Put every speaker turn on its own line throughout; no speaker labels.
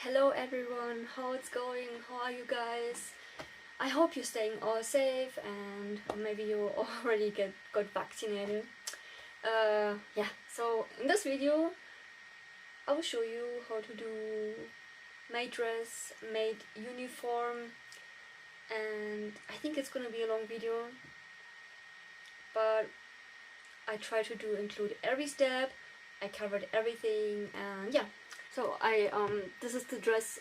Hello everyone, how it's going? How are you guys? I hope you're staying all safe and maybe you already got vaccinated. So in this video I will show you how to do maid dress, maid uniform, and I think it's gonna be a long video, but I try to include every step. I covered everything, and yeah. So this is the dress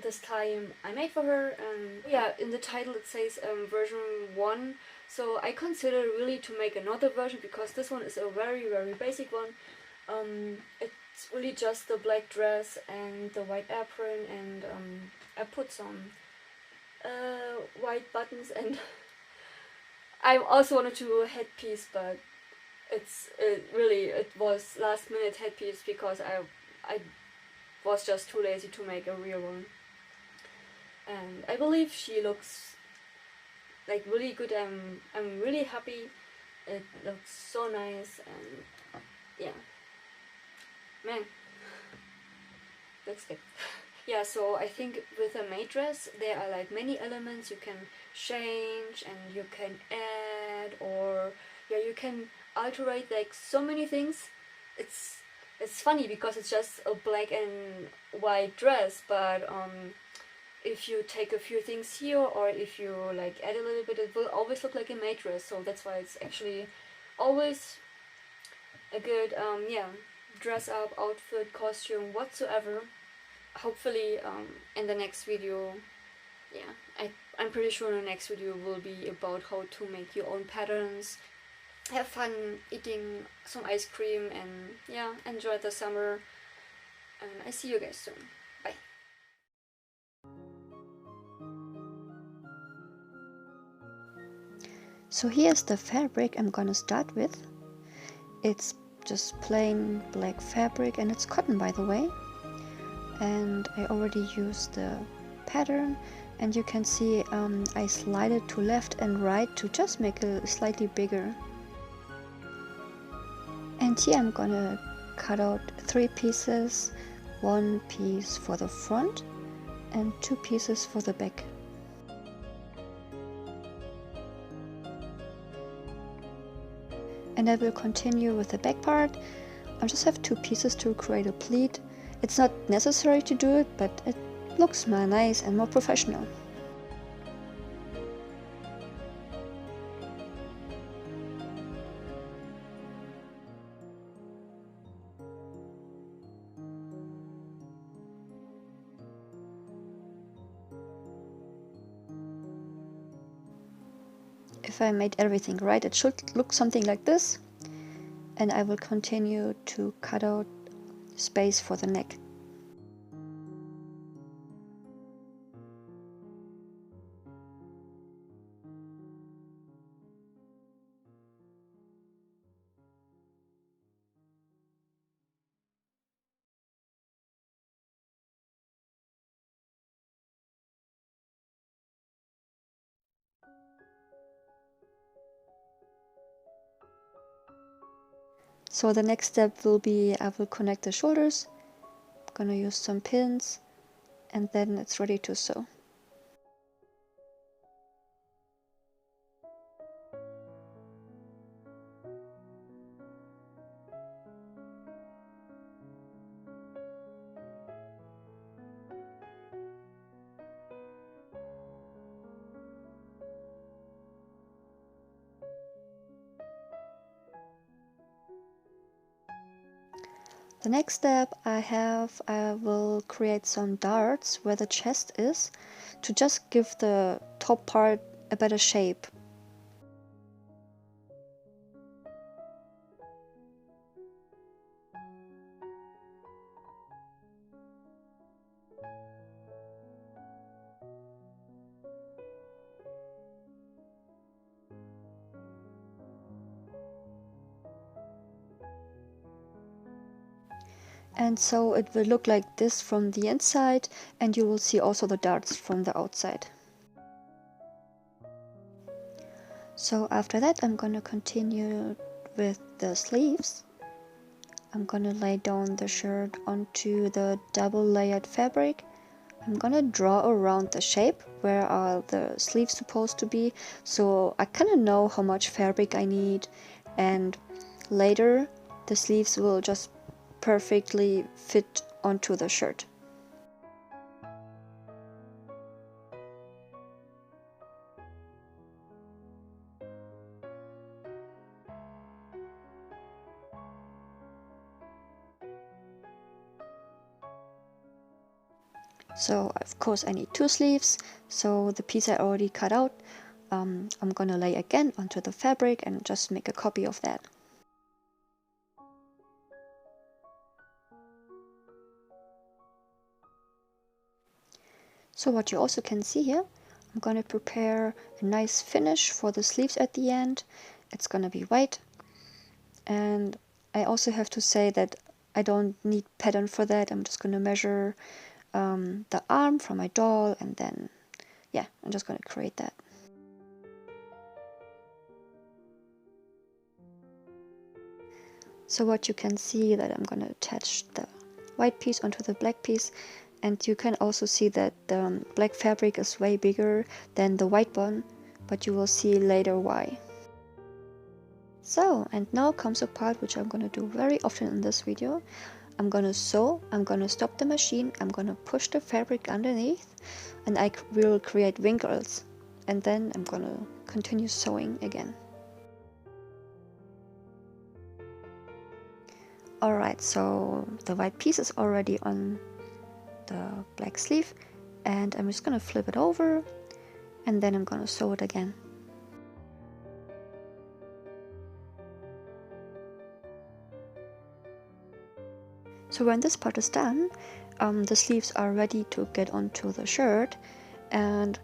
this time I made for her, and yeah, in the title it says version 1, so I consider really to make another version because this one is a very basic one. It's really just the black dress and the white apron, and I put some white buttons, and I also wanted to do a headpiece, but it was last minute headpiece because I was just too lazy to make a real one. And I believe she looks like really good. I'm really happy. It looks so nice, and yeah, man, looks good. Yeah, so I think with a maid dress there are like many elements you can change and you can add, or yeah, you can alterate like so many things. It's funny because it's just a black and white dress, but if you take a few things here, or if you like add a little bit, it will always look like a maid dress. So that's why it's actually always a good dress up outfit, costume, whatsoever. Hopefully in the next video, yeah, I'm pretty sure the next video will be about how to make your own patterns, have fun eating some ice cream, and yeah, enjoy the summer. And I see you guys soon. Bye.
So here's the fabric I'm gonna start with. It's just plain black fabric, and it's cotton, by the way. And I already used the pattern, and you can see I slide it to left and right to just make it slightly bigger. And here I'm gonna cut out 3 pieces, 1 piece for the front and 2 pieces for the back. And I will continue with the back part. I just have 2 pieces to create a pleat. It's not necessary to do it, but it looks more nice and more professional. If I made everything right, it should look something like this. And I will continue to cut out space for the neck. So the next step will be I will connect the shoulders. I'm gonna use some pins, and then it's ready to sew. The next step I will create some darts where the chest is, to just give the top part a better shape. And so it will look like this from the inside, and you will see also the darts from the outside. So after that I'm gonna continue with the sleeves. I'm gonna lay down the shirt onto the double layered fabric. I'm gonna draw around the shape where are the sleeves supposed to be, so I kind of know how much fabric I need, and later the sleeves will just perfectly fit onto the shirt. So of course I need 2 sleeves, so the piece I already cut out, I'm gonna lay again onto the fabric and just make a copy of that. So what you also can see here, I'm gonna prepare a nice finish for the sleeves at the end. It's gonna be white, and I also have to say that I don't need pattern for that. I'm just gonna measure the arm from my doll, and then yeah, I'm just gonna create that. So what you can see that I'm gonna attach the white piece onto the black piece, and you can also see that the black fabric is way bigger than the white one, but you will see later why. So, and now comes a part which I'm gonna do very often in this video. I'm gonna sew, I'm gonna stop the machine, I'm gonna push the fabric underneath, and I will create wrinkles, and then I'm gonna continue sewing again. Alright, so the white piece is already on the black sleeve, and I'm just gonna flip it over, and then I'm gonna sew it again. So when this part is done, the sleeves are ready to get onto the shirt, and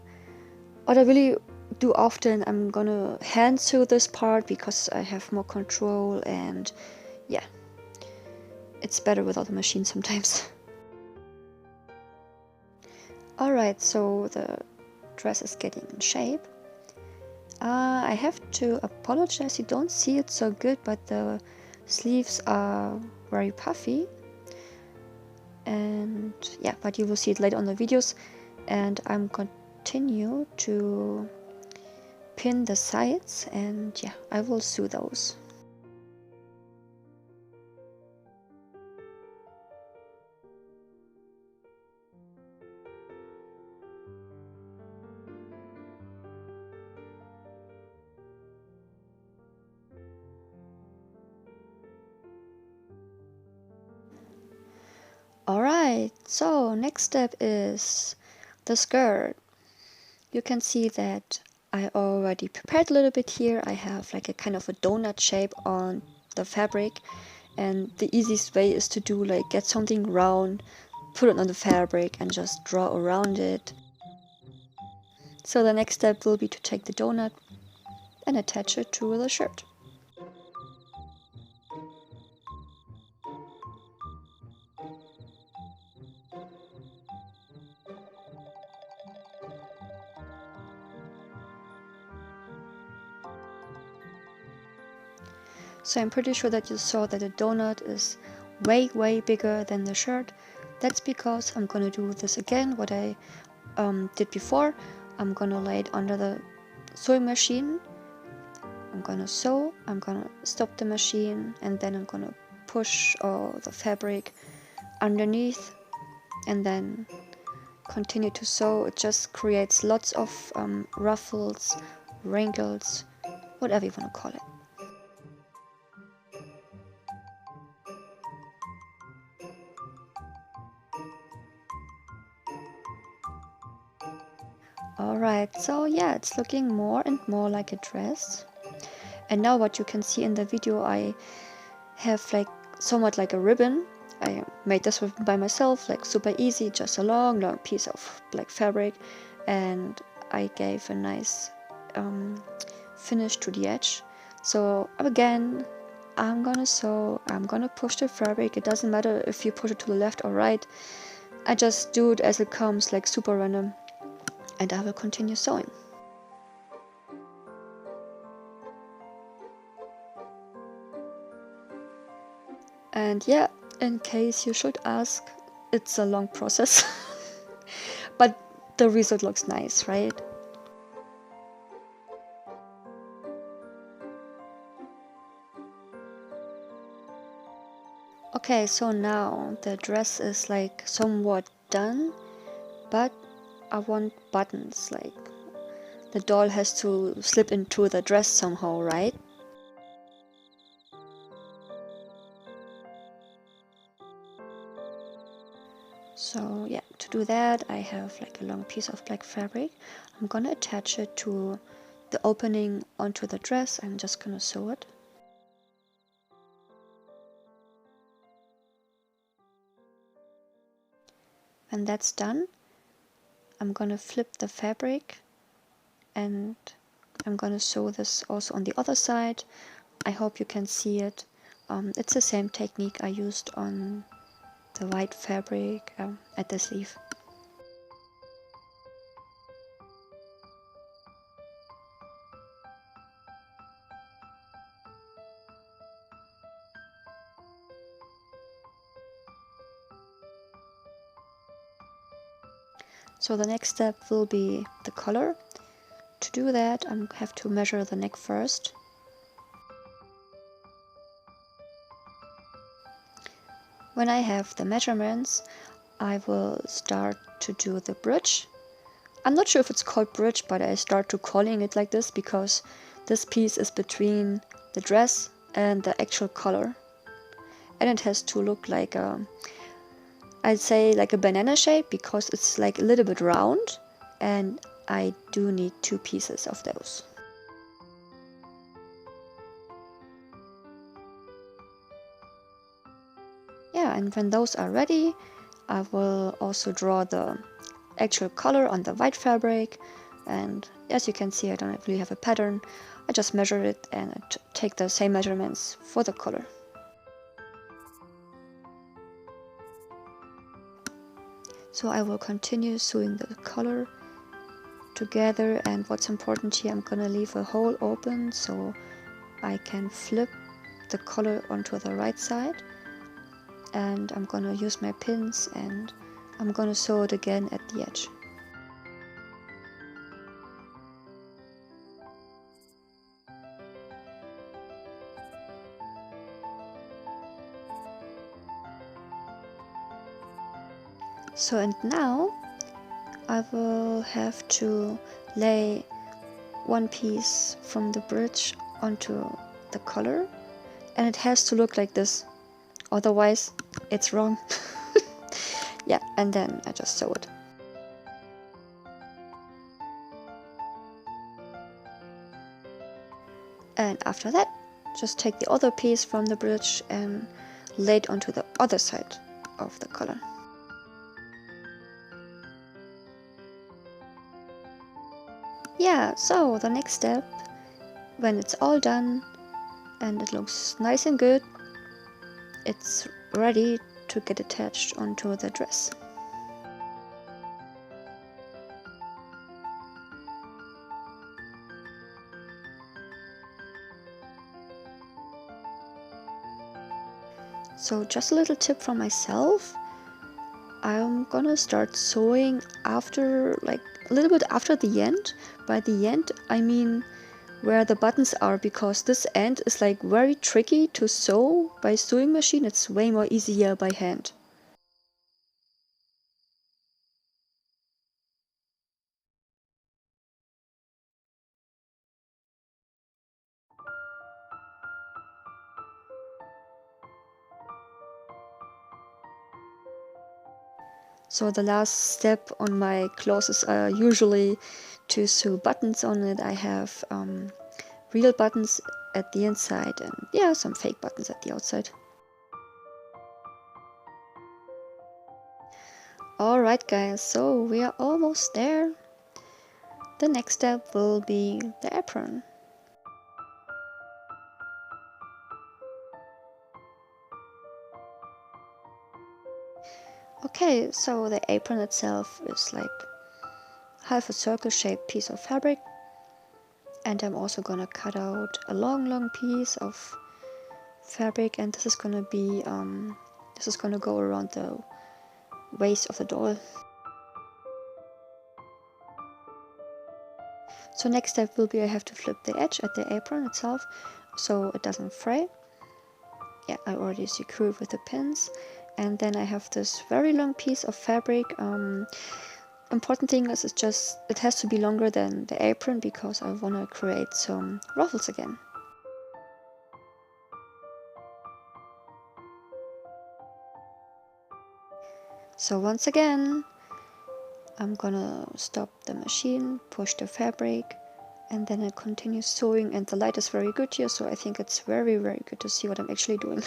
what I really do often, I'm gonna hand sew this part because I have more control, and yeah, it's better without a machine sometimes. Alright, so the dress is getting in shape. I have to apologize, you don't see it so good, but the sleeves are very puffy. And yeah, but you will see it later on the videos, and I'm continue to pin the sides, and yeah, I will sew those. Alright, so next step is the skirt. You can see that I already prepared a little bit here. I have like a kind of a donut shape on the fabric, and the easiest way is to do like get something round, put it on the fabric, and just draw around it. So the next step will be to take the donut and attach it to the shirt. So I'm pretty sure that you saw that the donut is way bigger than the shirt. That's because I'm gonna do this again, what I did before. I'm gonna lay it under the sewing machine. I'm gonna sew, I'm gonna stop the machine, and then I'm gonna push all the fabric underneath, and then continue to sew. It just creates lots of ruffles, wrinkles, whatever you want to call it. Alright, so yeah, it's looking more and more like a dress. And now what you can see in the video, I have like somewhat like a ribbon. I made this by myself, like super easy, just a long piece of black fabric, and I gave a nice finish to the edge. So again, I'm gonna sew, I'm gonna push the fabric. It doesn't matter if you push it to the left or right. I just do it as it comes, like super random, and I will continue sewing. And yeah, in case you should ask, it's a long process. But the result looks nice, right? Okay, so now the dress is like somewhat done, but I want buttons, like the doll has to slip into the dress somehow, right? So yeah, to do that I have like a long piece of black fabric. I'm gonna attach it to the opening onto the dress. I'm just gonna sew it. When that's done, I'm gonna flip the fabric and I'm gonna sew this also on the other side. I hope you can see it. It's the same technique I used on the white fabric at the sleeve. So the next step will be the collar. To do that, I have to measure the neck first. When I have the measurements, I will start to do the bridge. I'm not sure if it's called bridge, but I start to calling it like this because this piece is between the dress and the actual collar. And it has to look like a, I'd say like a banana shape because it's like a little bit round, and I do need 2 pieces of those. Yeah, and when those are ready, I will also draw the actual color on the white fabric, and as you can see, I don't really have a pattern. I just measure it and I take the same measurements for the color. So I will continue sewing the color together, and what's important here, I'm gonna leave a hole open so I can flip the color onto the right side, and I'm gonna use my pins and I'm gonna sew it again at the edge. So and now I will have to lay one piece from the bridge onto the collar, and it has to look like this, otherwise it's wrong. Yeah, and then I just sew it. And after that, just take the other piece from the bridge and lay it onto the other side of the collar. Yeah, so the next step, when it's all done and it looks nice and good, it's ready to get attached onto the dress. So just a little tip from myself, I'm gonna start sewing after, like a little bit after the end. By the end, I mean where the buttons are, because this end is like very tricky to sew by sewing machine. It's way more easier by hand. So the last step on my clothes are usually to sew buttons on it. I have real buttons at the inside and yeah, some fake buttons at the outside. Alright guys, so we are almost there. The next step will be the apron. Okay, so the apron itself is like half a circle shaped piece of fabric, and I'm also gonna cut out a long piece of fabric, and this is gonna go around the waist of the doll. So next step will be I have to flip the edge at the apron itself so it doesn't fray. Yeah, I already secured with the pins, and then I have this very long piece of fabric. Important thing is it has to be longer than the apron because I want to create some ruffles again. So once again, I'm gonna stop the machine, push the fabric, and then I continue sewing, and the light is very good here, so I think it's very good to see what I'm actually doing.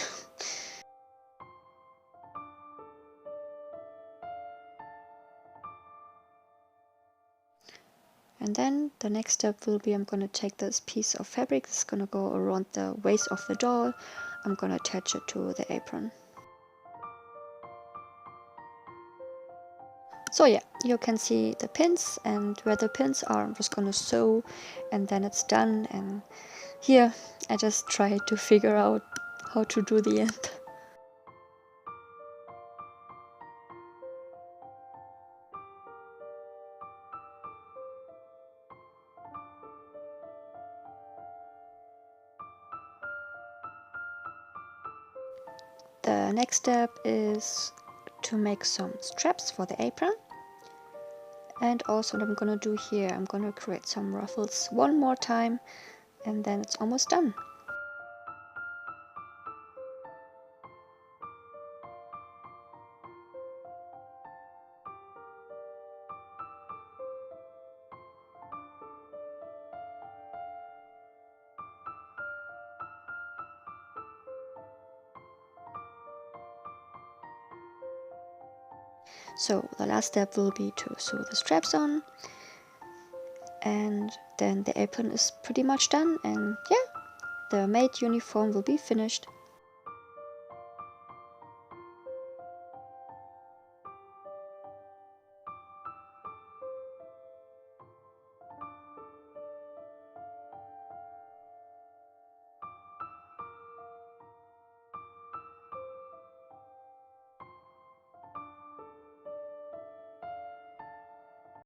And then the next step will be I'm gonna take this piece of fabric, it's gonna go around the waist of the doll. I'm gonna attach it to the apron. So yeah, you can see the pins, and where the pins are I'm just gonna sew, and then it's done. And here I just try to figure out how to do the end. The next step is to make some straps for the apron. And also what I'm gonna do here, I'm gonna create some ruffles one more time, and then it's almost done. So the last step will be to sew the straps on, and then the apron is pretty much done, and yeah, the maid uniform will be finished.